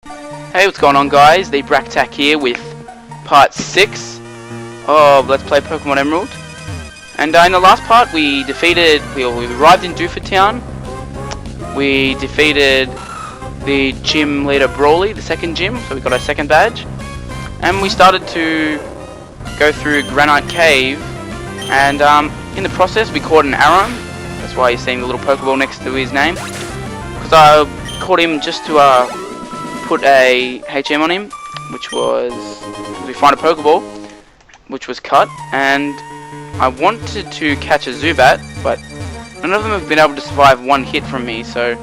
Hey, what's going on, guys? The Braktak here with part 6 of Let's Play Pokemon Emerald. And in the last part we arrived in Dewford Town. We defeated the gym leader Brawly, the second gym, so we got our second badge. And we started to go through Granite Cave, and in the process we caught an Aron. That's why he's seeing the little Pokeball next to his name. Because I caught him just to put a HM on him, which was, we find a Pokeball, which was cut, and I wanted to catch a Zubat, but none of them have been able to survive one hit from me, so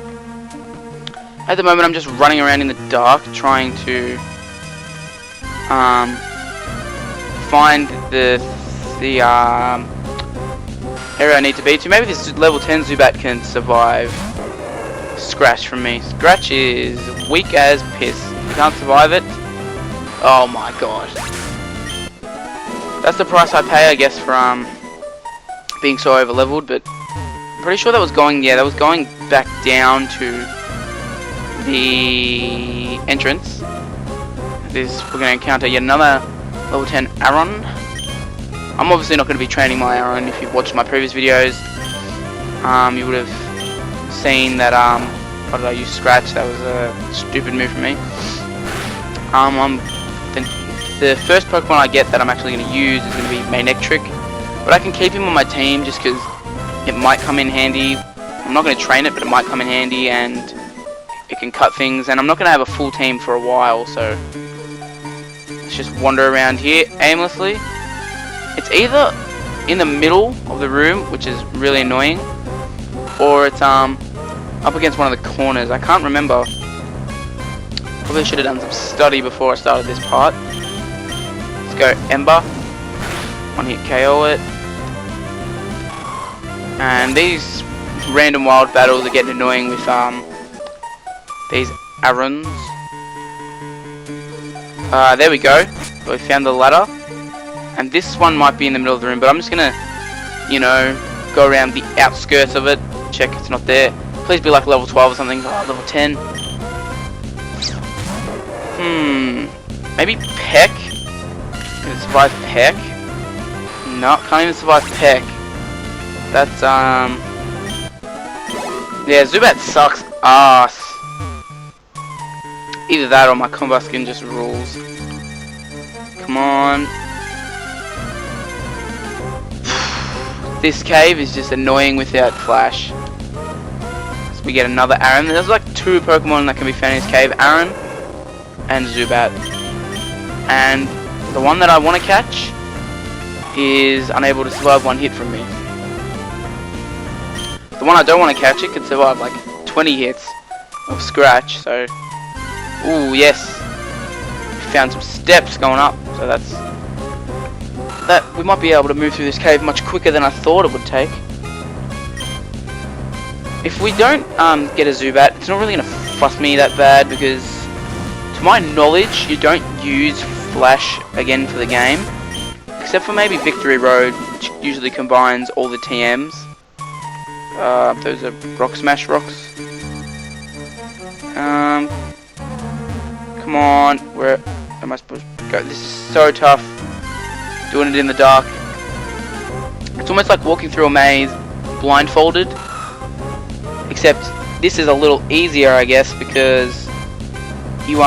at the moment I'm just running around in the dark trying to find the area I need to be to. Maybe this level 10 Zubat can survive Scratch from me. Scratch is weak as piss. You can't survive it. Oh my god. That's the price I pay, I guess, for being so over leveled, but I'm pretty sure that was going back down to the entrance. We're going to encounter yet another level 10 Aron. I'm obviously not going to be training my Aron. If you've watched my previous videos, you would have seen that why did I use Scratch? That was a stupid move from me. The first Pokemon I get that I'm actually going to use is going to be Electrike, but I can keep him on my team just because it might come in handy. I'm not going to train it, but it might come in handy and it can cut things, and I'm not going to have a full team for a while, so let's just wander around here aimlessly. It's either in the middle of the room, which is really annoying, or it's up against one of the corners. I can't remember. Probably should have done some study before I started this part. Let's go Ember. One hit KO it. And these random wild battles are getting annoying with these Arons. There we go. So we found the ladder. And this one might be in the middle of the room, but I'm just gonna, you know, go around the outskirts of it. Check it's not there. Please be like level 12 or something. Oh, level 10. Maybe Peck? Can it survive Peck? No, can't even survive Peck. That's yeah, Zubat sucks ass. Either that or my Combuskin just rules. Come on. This cave is just annoying without Flash. So we get another Aron. There's like two Pokemon that can be found in this cave, Aron and Zubat. And the one that I want to catch is unable to survive one hit from me. The one I don't want to catch, it could survive like 20 hits of Scratch, so ooh, yes. We found some steps going up, so that we might be able to move through this cave much quicker than I thought it would take. If we don't get a Zubat, it's not really going to fuss me that bad, because to my knowledge you don't use Flash again for the game, except for maybe Victory Road, which usually combines all the TMs. Those are Rock Smash rocks. Come on, where am I supposed to go? This is so tough. Doing it in the dark. It's almost like walking through a maze blindfolded, except this is a little easier, I guess, because you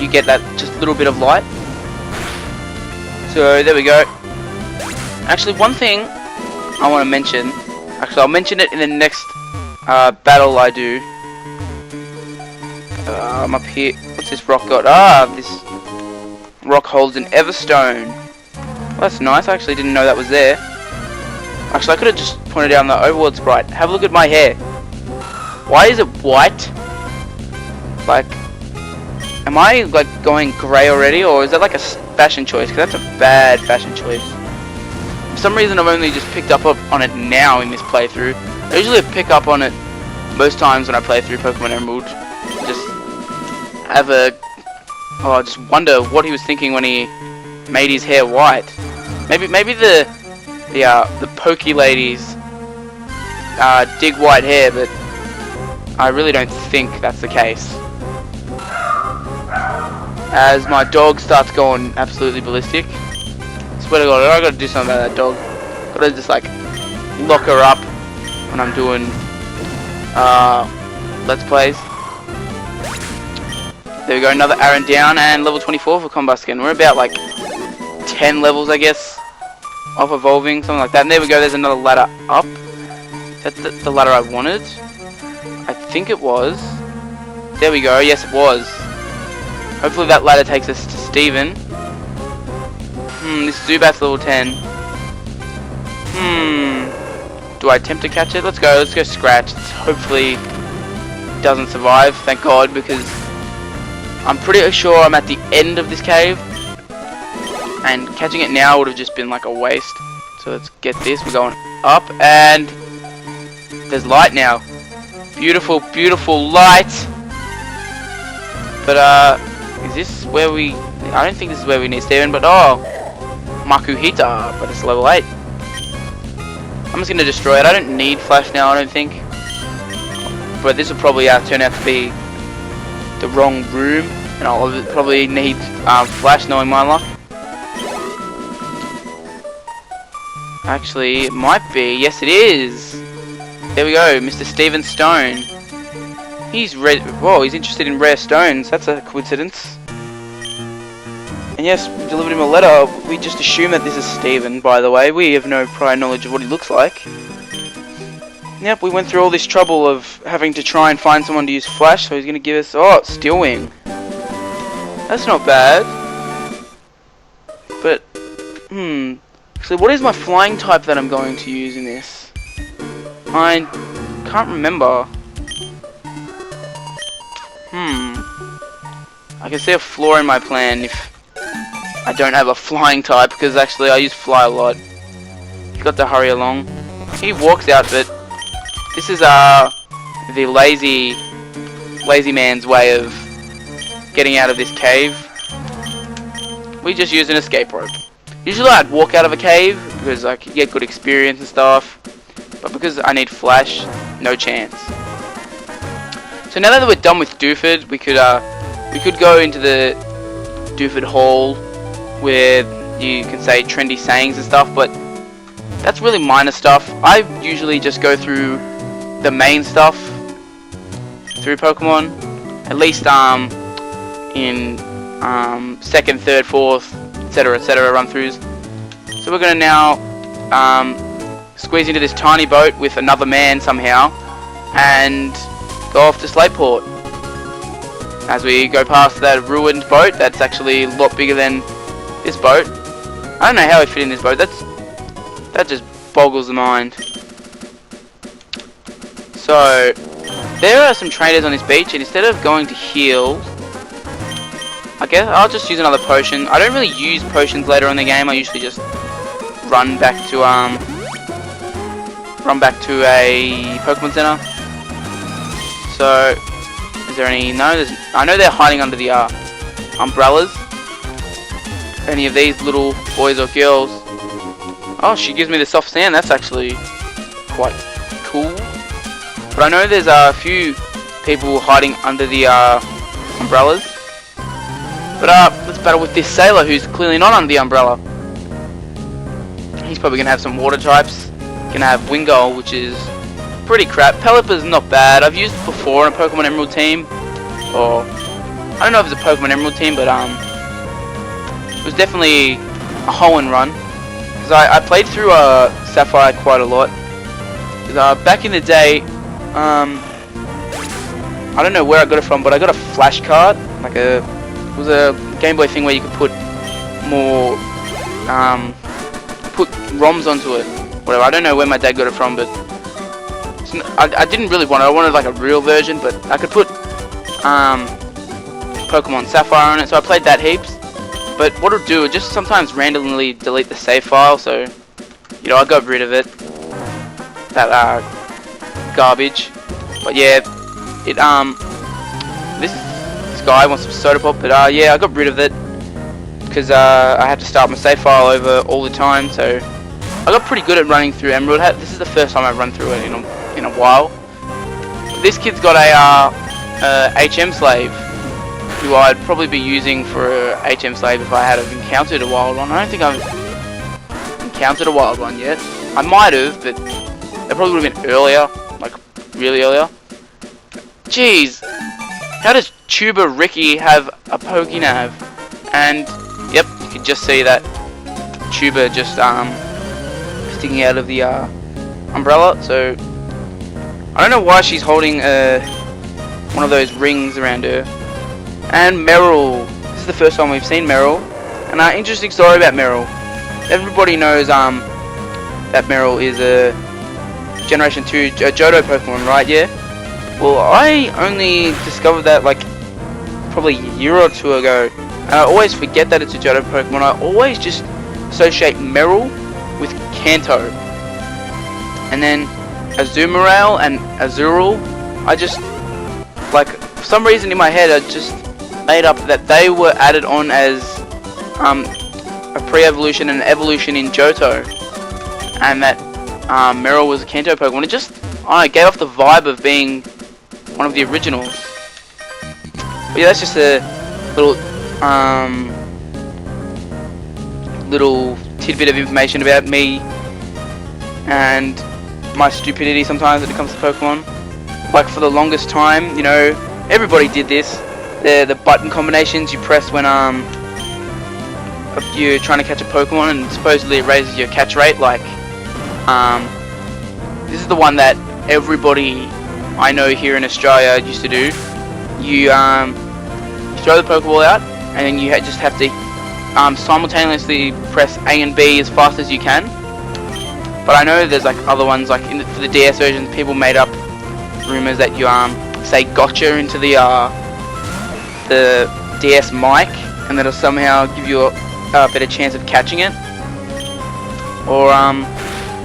get that just little bit of light. So there we go. Actually, one thing I want to mention, actually I'll mention it in the next battle I do. I'm up here. What's this rock got? This rock holds an Everstone. Well, that's nice. I actually didn't know that was there. Actually, I could have just pointed out on the overworld sprite. Have a look at my hair. Why is it white? Like, am I like going grey already, or is that like a fashion choice? Because that's a bad fashion choice. For some reason, I've only just picked up on it now in this playthrough. I usually pick up on it most times when I play through Pokemon Emerald. Just have a I just wonder what he was thinking when he made his hair white. Maybe the pokey ladies dig white hair, but I really don't think that's the case. As my dog starts going absolutely ballistic. Swear to God, I gotta do something about that dog. Gotta just like lock her up when I'm doing Let's Plays. There we go, another Aaron down, and level 24 for Combuskin. We're about like 10 levels, I guess, off evolving, something like that. And there we go, there's another ladder up. Is that the ladder I wanted? I think it was. There we go, yes it was. Hopefully that ladder takes us to Steven. This Zubat's level 10. Do I attempt to catch it? Let's go scratch. Hopefully it doesn't survive, thank God, because I'm pretty sure I'm at the end of this cave. And catching it now would have just been like a waste. So let's get this, we're going up, and there's light now. Beautiful, beautiful light. But is this where we... I don't think this is where we need Steven, but oh, Makuhita, but it's level 8. I'm just going to destroy it. I don't need Flash now, I don't think. But this will probably turn out to be the wrong room, and I'll probably need Flash, knowing my luck. Actually, it might be. Yes, it is. There we go, Mr. Steven Stone. He's whoa, he's interested in rare stones. That's a coincidence. And yes, we delivered him a letter. We just assume that this is Steven, by the way. We have no prior knowledge of what he looks like. Yep, we went through all this trouble of having to try and find someone to use Flash, so he's going to give us... Oh, Steel Wing. That's not bad. But, so what is my flying type that I'm going to use in this? I can't remember. I can see a flaw in my plan if I don't have a flying type, because actually I use fly a lot. You've got to hurry along. He walks out, but this is the lazy man's way of getting out of this cave. We just use an escape rope. Usually I'd walk out of a cave because I could get good experience and stuff, but because I need Flash, no chance. So now that we're done with Dooford, we could go into the Dooford Hall where you can say trendy sayings and stuff, but that's really minor stuff. I usually just go through the main stuff through Pokemon, at least in second, third, fourth, etc. run-throughs. So we're gonna now squeeze into this tiny boat with another man somehow and go off to Slateport. As we go past that ruined boat, that's actually a lot bigger than this boat. I don't know how we fit in this boat. That just boggles the mind. So there are some trainers on this beach, and instead of going to heal, I guess I'll just use another potion. I don't really use potions later on in the game. I usually just run back to a Pokemon Center. So, is there any? No, I know they're hiding under the umbrellas. Any of these little boys or girls? Oh, she gives me the soft sand. That's actually quite cool. But I know there's a few people hiding under the umbrellas. But let's battle with this sailor who's clearly not under the umbrella. He's probably gonna have some water types. Gonna have Wingull, which is pretty crap. Pelipper's not bad. I've used it before in a Pokemon Emerald team, or I don't know if it's a Pokemon Emerald team, but it was definitely a hole and run. Because I played through Sapphire quite a lot. Because back in the day, I don't know where I got it from, but I got a flash card, like it was a Game Boy thing where you could put more, put ROMs onto it. Whatever. I don't know where my dad got it from, but I didn't really want it. I wanted like a real version, but I could put Pokemon Sapphire on it, so I played that heaps. But what it'll do, it just sometimes randomly delete the save file, so you know I got rid of it. That garbage. But yeah, it this guy wants some soda pop, but yeah, I got rid of it because I had to start my save file over all the time, so I got pretty good at running through Emerald. This is the first time I've run through it in a while. this kid's got a HM slave, who I'd probably be using for a HM slave if I had have encountered a wild one. I don't think I've encountered a wild one yet. I might have, but they probably would have been earlier, like really earlier. Jeez, how does Tuber Ricky have a Pokénav? And yep, you can just see that Tuber just sticking out of the umbrella. So I don't know why she's holding one of those rings around her. And Meryl, this is the first time we've seen Meryl, and interesting story about Meryl. Everybody knows that Meryl is a Generation 2 Johto Pokemon, right? Yeah. Well, I only discovered that like probably a year or two ago, and I always forget that it's a Johto Pokemon. I always just associate Meryl with Kanto, and then Azumarill and Azurill. I just, like, for some reason in my head, I just made up that they were added on as a pre-evolution and an evolution in Johto, and that Meryl was a Kanto Pokemon. It just, I don't know, gave off the vibe of being one of the originals. But yeah, that's just a little tidbit of information about me and my stupidity sometimes when it comes to Pokemon. Like, for the longest time, you know, everybody did this. The button combinations you press when you're trying to catch a Pokemon, and supposedly it raises your catch rate. Like, this is the one that everybody I know here in Australia used to do. You throw the Pokeball out, and then you just have to simultaneously press A and B as fast as you can. But I know there's like other ones, like for the DS version, people made up rumors that you say gotcha into the DS mic, and that'll somehow give you a better chance of catching it. Or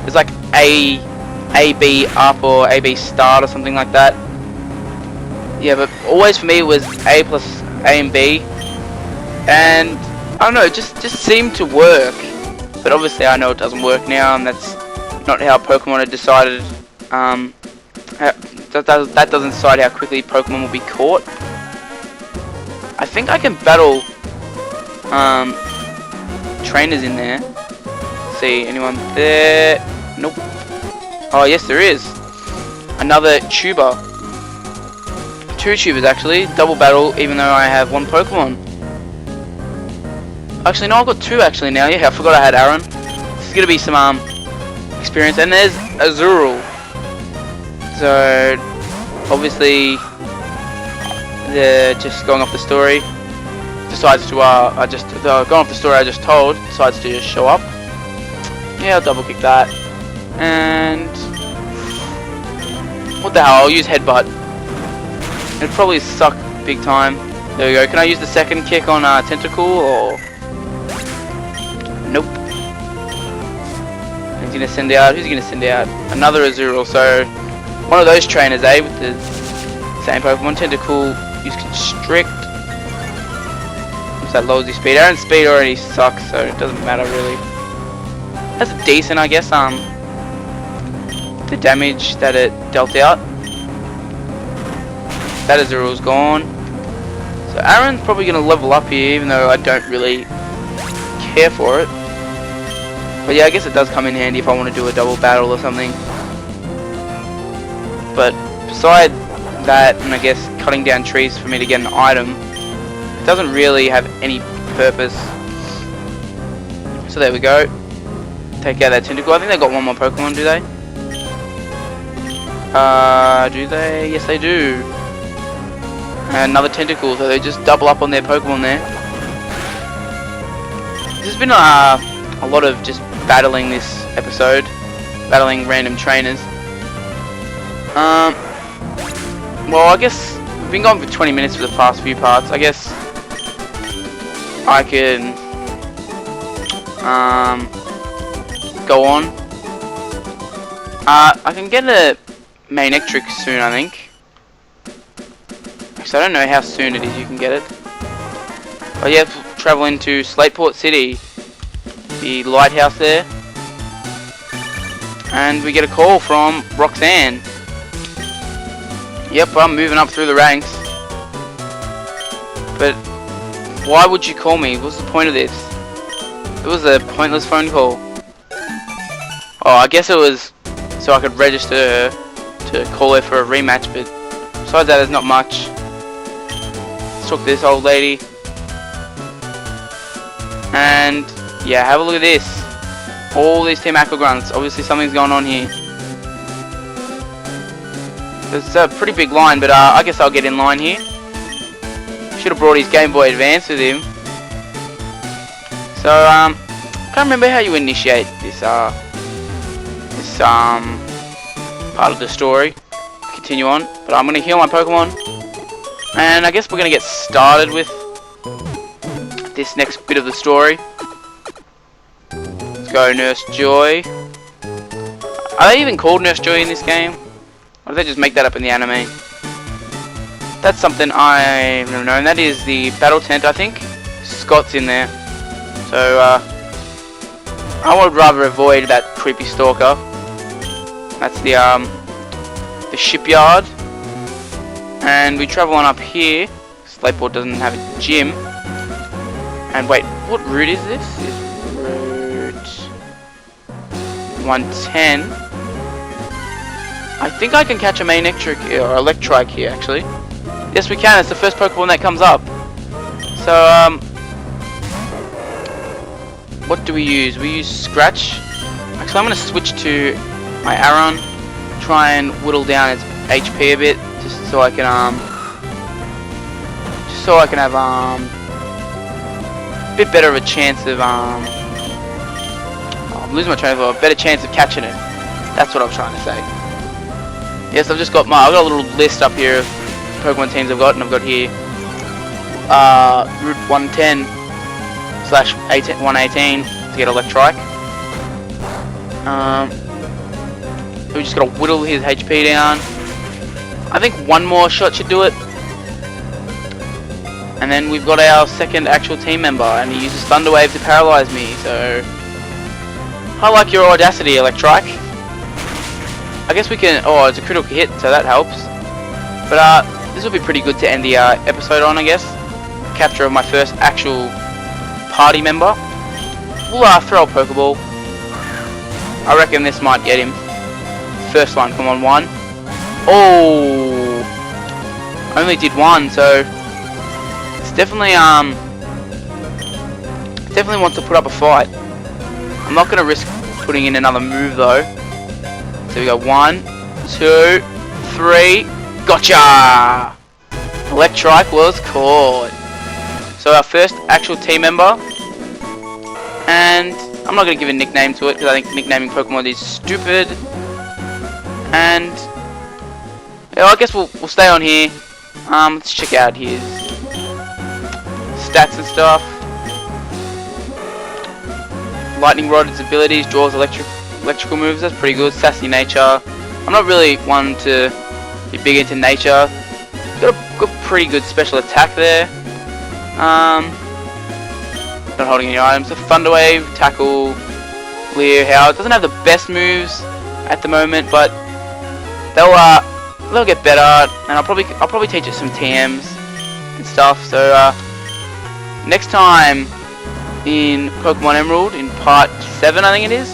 there's like AB up or AB start or something like that. Yeah, but always for me it was A plus A and B, and I don't know, it just seemed to work. But obviously I know it doesn't work now, and that's not how Pokemon had decided. That doesn't decide how quickly Pokemon will be caught. I think I can battle trainers in there. Let's see, anyone there? Nope. Oh yes, there is. Another Tuber. 2 Tubers actually. Double battle, even though I have 1 Pokemon. Actually, no, I've got 2 actually now. Yeah, I forgot I had Aaron. This is gonna be some experience. And there's Azurill. So obviously, just going off the story, decides to going off the story I just told, decides to just show up. Yeah, I'll double kick that. And what the hell? I'll use Headbutt. It'd probably suck big time. There we go. Can I use the second kick on Tentacle or? Nope. He's gonna send out. Who's he gonna send out? Another Azurill. So one of those trainers, with the same Pokemon. Tentacle. Use Constrict. So that lowers your speed. Aaron's speed already sucks, so it doesn't matter really. That's decent, I guess. The damage that it dealt out. That Azurill's gone. So Aaron's probably gonna level up here, even though I don't really care for it. But yeah, I guess it does come in handy if I want to do a double battle or something. But beside that, and I guess cutting down trees for me to get an item, it doesn't really have any purpose. So there we go. Take out that Tentacle. I think they got 1 more Pokemon, do they? Do they? Yes, they do. And another Tentacle, so they just double up on their Pokemon there. There's been a lot of just battling this episode, battling random trainers. Well, I guess we've been going for 20 minutes for the past few parts. I guess I can go on. I can get a main Electrike soon, I think. So I don't know how soon it is you can get it. But yeah, travel into Slateport City, the lighthouse there, and we get a call from Roxanne. Yep, I'm moving up through the ranks. But why would you call me? What's the point of this? It was a pointless phone call. Oh, I guess it was so I could register her to call her for a rematch, but besides that, there's not much. Let's talk to this old lady. And yeah, have a look at this. All these Team Aqua grunts. Obviously something's going on here. It's a pretty big line, but I guess I'll get in line here. Should have brought his Game Boy Advance with him. So can't remember how you initiate this part of the story. Continue on, but I'm gonna heal my Pokemon, and I guess we're gonna get started with this next bit of the story. Let's go, Nurse Joy. Are they even called Nurse Joy in this game? Or did they just make that up in the anime? That's something I've never known. That is the battle tent, I think. Scott's in there. So, I would rather avoid that creepy stalker. That's the shipyard. And we travel on up here. Slateport doesn't have a gym. And wait, what route is this? Is route 110. I think I can catch a main Electrike here, actually. Yes, we can. It's the first Pokemon that comes up. So, what do we use? We use Scratch. Actually, I'm going to switch to my Aron. Try and whittle down its HP a bit, just so I can have a bit better of a chance of I'm losing my train of thought. A better chance of catching it. That's what I'm trying to say. Yes, I've got a little list up here of Pokemon teams I've got, and I've got here Route 110/118 to get Electrike. We just gotta whittle his HP down. I think one more shot should do it. And then we've got our second actual team member, and he uses Thunder Wave to paralyze me, so I like your audacity, Electrike. I guess we can... Oh, it's a critical hit, so that helps. But this will be pretty good to end the episode on, I guess. Capture of my first actual party member. We'll throw a Pokeball. I reckon this might get him. First one, come on, one. Oh! Only did one, so... It's definitely, definitely wants to put up a fight. I'm not going to risk putting in another move, though. So we go 1, 2, 3, gotcha! Electrike was caught. So our first actual team member, and I'm not going to give a nickname to it because I think nicknaming Pokemon is stupid. And yeah, I guess we'll stay on here. Let's check out his stats and stuff. Lightning Rod, its abilities, draws electrical moves, that's pretty good. Sassy nature. I'm not really one to be big into nature. Got a pretty good special attack there. Not holding any items. A Thunder Wave, Tackle, Clear, Howard. Doesn't have the best moves at the moment, but they'll get better, and I'll probably teach it some TMs and stuff. So next time in Pokemon Emerald, in part 7, I think it is,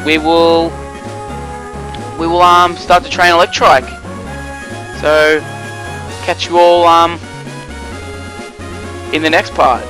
we will start to train Electrike. So catch you all in the next part.